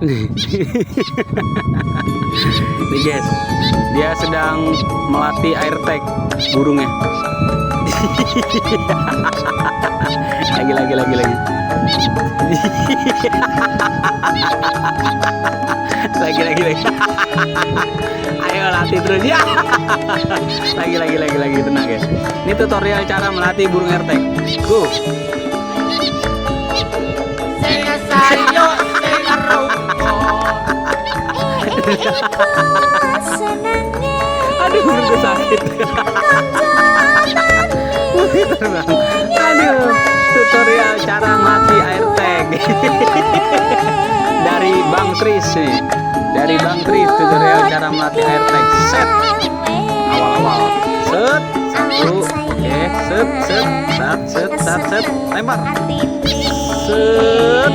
Nih guys, dia sedang melatih air tag burungnya. lagi. lagi. Ayo latih terus ya. lagi tenang guys. Ini tutorial cara melatih burung air tag. Go. Aduh, burungku sakit. Terbang. Aduh, tutorial cara mati air tag dari Bang Tris nih. Dari Bang Tris tutorial cara melatih air tag. Set. Awal-awal. Set. Satu. Oke. Set. Lempar. Set.